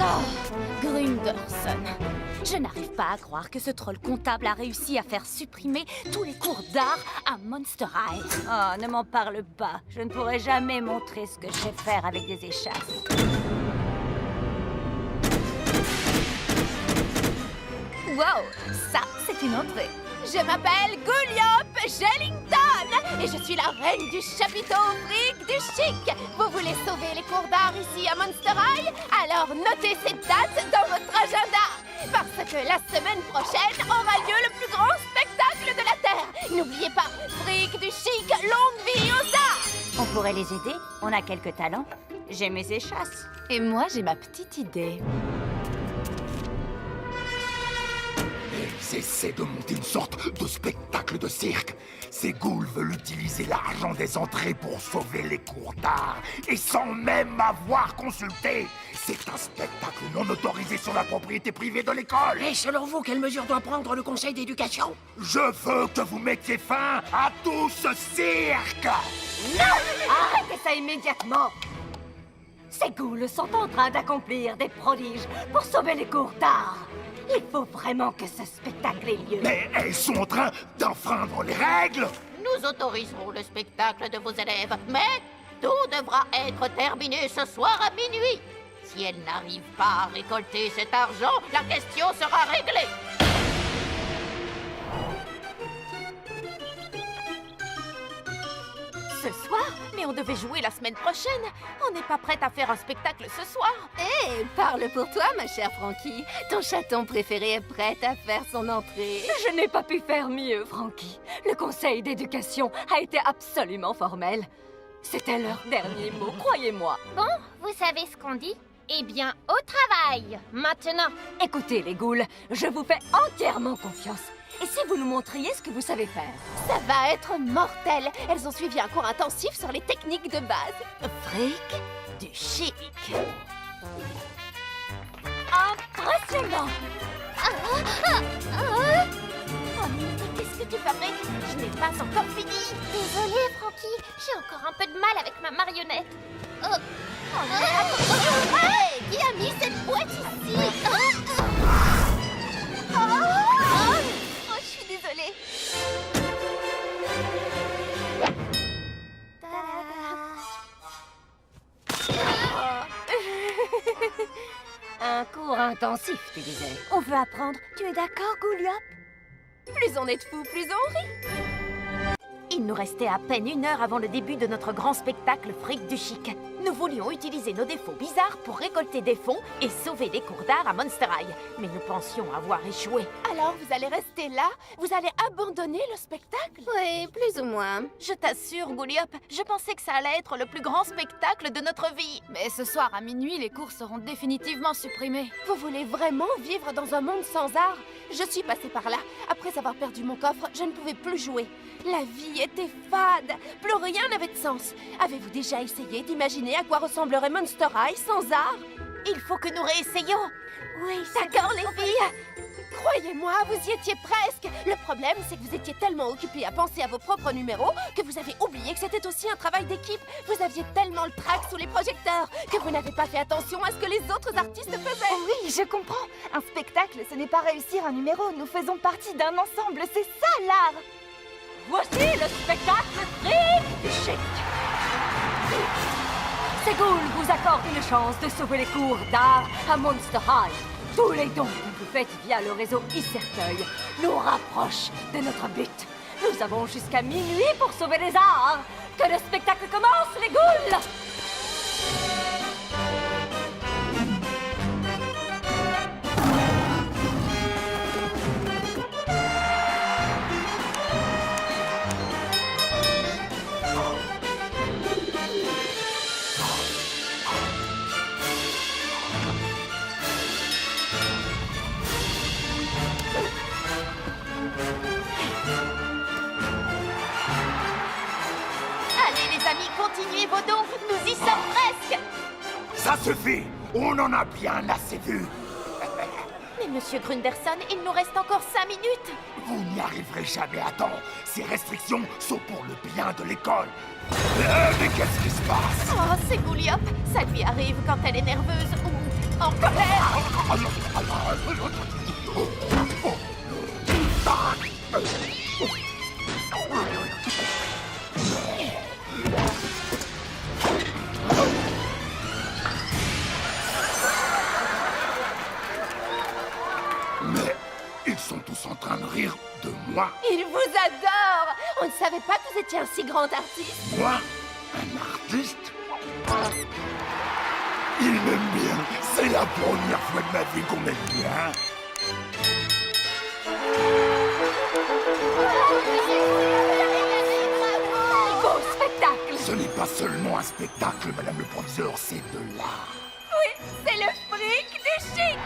Oh, Grunderson. Je n'arrive pas à croire que ce troll comptable a réussi à faire supprimer tous les cours d'art à Monster High. Oh, ne m'en parle pas. Je ne pourrai jamais montrer ce que je sais faire avec des échasses. Wow, ça, c'est une entrée. Je m'appelle Gouliop Jellington et je suis la reine du chapiteau fric du chic. Vous voulez sauver les cours d'art ici à Monster High? Alors notez cette date dans votre agenda. Parce que la semaine prochaine aura lieu le plus grand spectacle de la Terre. N'oubliez pas, fric du chic, longue vie aux arts. On pourrait les aider. On a quelques talents. J'ai mes échasses. Et moi, j'ai ma petite idée. Ils essaient de monter une sorte de spectacle de cirque. Ces ghouls veulent utiliser l'argent des entrées pour sauver les cours d'art, et sans même m'avoir consulté. C'est un spectacle non autorisé sur la propriété privée de l'école. Et selon vous, quelle mesure doit prendre le conseil d'éducation? Je veux que vous mettiez fin à tout ce cirque. Arrêtez ça immédiatement! Ces ghouls sont en train d'accomplir des prodiges pour sauver les cours d'art. Il faut vraiment que ce spectacle ait lieu. Mais elles sont en train d'enfreindre les règles. Nous autoriserons le spectacle de vos élèves, mais tout devra être terminé ce soir à minuit. Si elles n'arrivent pas à récolter cet argent, la question sera réglée. Ce soir? Mais on devait jouer la semaine prochaine. On n'est pas prête à faire un spectacle ce soir. Hé, parle pour toi, ma chère Frankie. Ton chaton préféré est prêt à faire son entrée. Je n'ai pas pu faire mieux, Frankie. Le conseil d'éducation a été absolument formel. C'était leur dernier mot, croyez-moi. Bon, vous savez ce qu'on dit? Eh bien, au travail, maintenant. Écoutez, les ghouls, je vous fais entièrement confiance. Et si vous nous montriez ce que vous savez faire? Ça va être mortel. Elles ont suivi un cours intensif sur les techniques de base. Fric du chic. Impressionnant! Oh, mais qu'est-ce que tu fabriques? Je n'ai pas encore fini. Désolée, Frankie, j'ai encore un peu de mal avec ma marionnette. Hey, qui a mis cette boîte ici? Oh, je suis désolée. Un cours intensif, tu disais. On veut apprendre. Tu es d'accord, Gouliop? Plus on est de fous, plus on rit. Il nous restait à peine 1 heure avant le début de notre grand spectacle fric du chic. Nous voulions utiliser nos défauts bizarres pour récolter des fonds et sauver les cours d'art à Monster High. Mais nous pensions avoir échoué. Alors, vous allez rester là? Vous allez abandonner le spectacle? Oui, plus ou moins. Je t'assure, Gouliop, je pensais que ça allait être le plus grand spectacle de notre vie. Mais ce soir, à minuit, les cours seront définitivement supprimés. Vous voulez vraiment vivre dans un monde sans art? Je suis passée par là. Après avoir perdu mon coffre, je ne pouvais plus jouer. La vie était fade. Plus rien n'avait de sens. Avez-vous déjà essayé d'imaginer à quoi ressemblerait Monster High sans art? Il faut que nous réessayions. Oui, d'accord, les filles. Croyez-moi, vous y étiez presque. Le problème, c'est que vous étiez tellement occupés à penser à vos propres numéros que vous avez oublié que c'était aussi un travail d'équipe. Vous aviez tellement le trac sous les projecteurs que vous n'avez pas fait attention à ce que les autres artistes faisaient. Oui, je comprends. Un spectacle, ce n'est pas réussir un numéro. Nous faisons partie d'un ensemble. C'est ça, l'art. Voici le spectacle fric du chic. Ces ghouls vous accordent une chance de sauver les cours d'art à Monster High. Tous les dons que vous faites via le réseau e-cercueil nous rapprochent de notre but. Nous avons jusqu'à minuit pour sauver les arts. Que le spectacle commence, les ghouls! Allez, les amis, continuez vos dons. Nous y sommes presque. Ça suffit. On en a bien assez vu. Mais Monsieur Grunderson, il nous reste encore 5 minutes. Vous n'y arriverez jamais à temps. Ces restrictions sont pour le bien de l'école. Mais qu'est-ce qui se passe? Oh, c'est Gouliop. Ça lui arrive quand elle est nerveuse ou en colère. Mais ils sont tous en train de rire de moi. Il vous adore! On ne savait pas que vous étiez un si grand artiste. Moi? Un artiste? Il m'aime bien. C'est la première fois de ma vie qu'on m'aime bien. Beau spectacle! Ce n'est pas seulement un spectacle, madame le proviseur, c'est de l'art. Oui, c'est le fric du chic.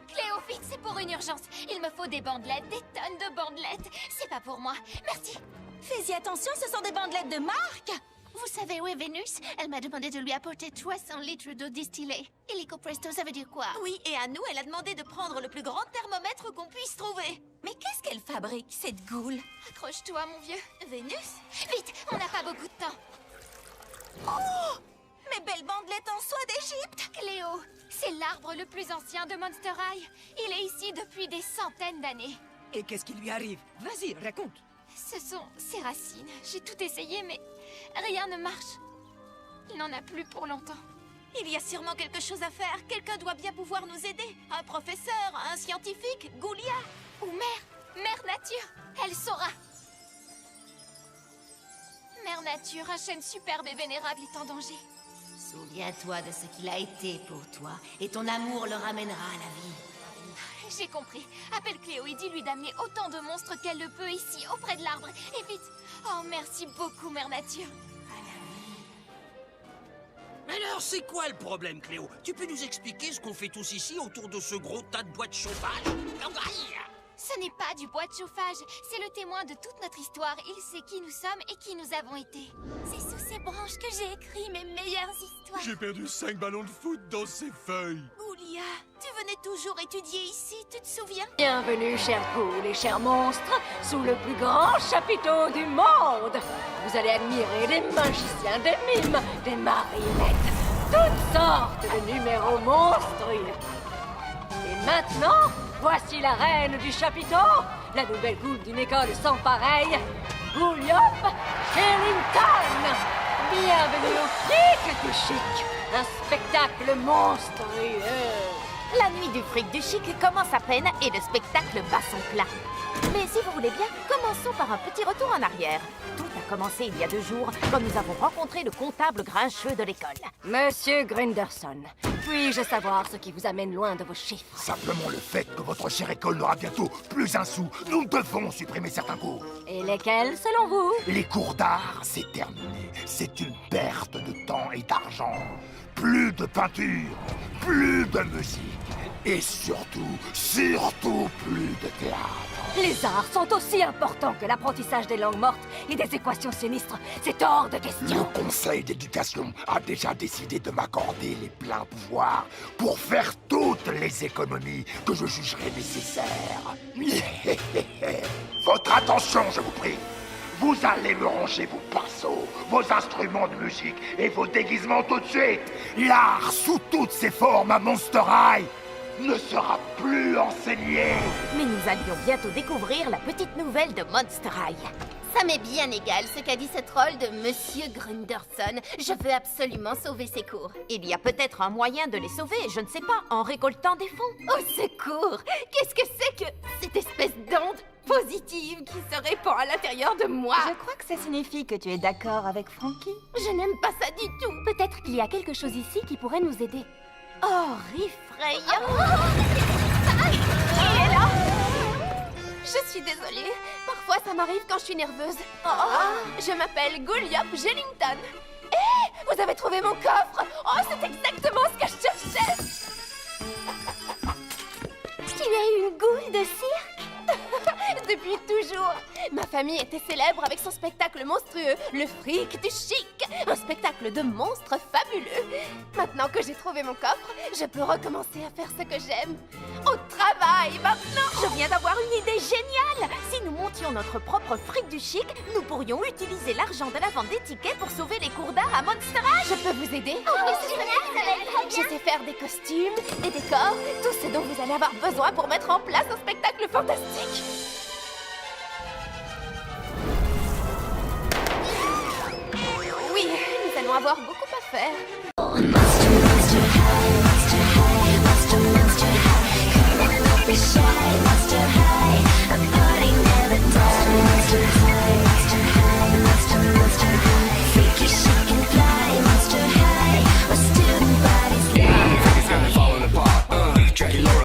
Cléo, vite, c'est pour une urgence. Il me faut des bandelettes, des tonnes de bandelettes. C'est pas pour moi. Merci. Fais-y attention, ce sont des bandelettes de marque. Vous savez où est Vénus? Elle m'a demandé de lui apporter 300 litres d'eau distillée. Illico presto, ça veut dire quoi? Oui, et à nous, elle a demandé de prendre le plus grand thermomètre qu'on puisse trouver. Mais qu'est-ce qu'elle fabrique, cette goule? Accroche-toi, mon vieux. Vénus? Vite, on n'a pas beaucoup de temps. Oh! Mes belles bandelettes en soie d'Égypte! Cléo, c'est l'arbre le plus ancien de Monster High. Il est ici depuis des centaines d'années. Et qu'est-ce qui lui arrive? Vas-y, raconte. Ce sont ses racines. J'ai tout essayé, mais rien ne marche. Il n'en a plus pour longtemps. Il y a sûrement quelque chose à faire. Quelqu'un doit bien pouvoir nous aider. Un professeur, un scientifique, Goulia. Ou Mère Nature, elle saura. Mère Nature, un chêne superbe et vénérable est en danger. Souviens-toi de ce qu'il a été pour toi, et ton amour le ramènera à la vie. J'ai compris. Appelle Cléo et dis-lui d'amener autant de monstres qu'elle le peut ici, auprès de l'arbre. Et vite. Oh, merci beaucoup, Mère Nature. Alors, c'est quoi le problème, Cléo? Tu peux nous expliquer ce qu'on fait tous ici autour de ce gros tas de bois de chauffage? Ce n'est pas du bois de chauffage, c'est le témoin de toute notre histoire. Il sait qui nous sommes et qui nous avons été. C'est sous ces branches que j'ai écrit mes meilleures histoires. J'ai perdu 5 ballons de foot dans ces feuilles. Goulia, tu venais toujours étudier ici, tu te souviens? Bienvenue, chers ghouls et chers monstres, sous le plus grand chapiteau du monde. Vous allez admirer des magiciens, des mimes, des marionnettes, toutes sortes de numéros monstrueux. Et maintenant, voici la reine du chapiteau, la nouvelle ghoul d'une école sans pareil, Gouliop Sherrington. Bienvenue au Fric du Chic, un spectacle monstrueux. La nuit du fric du chic commence à peine et le spectacle bat son plein. Mais si vous voulez bien, commençons par un petit retour en arrière. Tout a commencé il y a 2 jours, quand nous avons rencontré le comptable grincheux de l'école. Monsieur Grinderson, puis-je savoir ce qui vous amène loin de vos chiffres? Simplement le fait que votre chère école n'aura bientôt plus un sou. Nous devons supprimer certains cours. Et lesquels, selon vous? Les cours d'art, c'est terminé. C'est une perte de temps et d'argent. Plus de peinture, plus de musique. Et surtout plus de théâtre. Les arts sont aussi importants que l'apprentissage des langues mortes et des équations sinistres. C'est hors de question. Le conseil d'éducation a déjà décidé de m'accorder les pleins pouvoirs pour faire toutes les économies que je jugerai nécessaires. Votre attention, je vous prie. Vous allez me ranger vos pinceaux, vos instruments de musique et vos déguisements tout de suite. L'art sous toutes ses formes à Monster High ne sera plus enseigné. Mais nous allions bientôt découvrir la petite nouvelle de Monster High. Ça m'est bien égal ce qu'a dit ce troll de Monsieur Grinderson. Je veux absolument sauver ses cours. Il y a peut-être un moyen de les sauver, je ne sais pas, en récoltant des fonds. Au secours! Qu'est-ce que c'est que cette espèce d'onde positive qui se répand à l'intérieur de moi? Je crois que ça signifie que tu es d'accord avec Frankie. Je n'aime pas ça du tout. Peut-être qu'il y a quelque chose ici qui pourrait nous aider. Oh, effrayant! Qui est là? Je suis désolée. Parfois, ça m'arrive quand je suis nerveuse. Je m'appelle Gouliop Gellington. Hé! Vous avez trouvé mon coffre! Oh, c'est exactement ce que je cherchais! Tu es une goule de cirque? Depuis toujours. Ma famille était célèbre avec son spectacle monstrueux, le fric du chic. Un spectacle de monstres fabuleux. Maintenant que j'ai trouvé mon coffre, je peux recommencer à faire ce que j'aime. Au travail, maintenant! Je viens d'avoir une idée géniale. Si nous montions notre propre fric du chic, nous pourrions utiliser l'argent de la vente des tickets pour sauver les cours d'art à Monster High. Je peux vous aider. Oh, c'est génial, ça va être trop Je bien. sais faire des costumes, des décors, tout ce dont vous allez avoir besoin pour mettre en place un spectacle fantastique. Oui, nous allons avoir beaucoup à faire. Monster, monster high.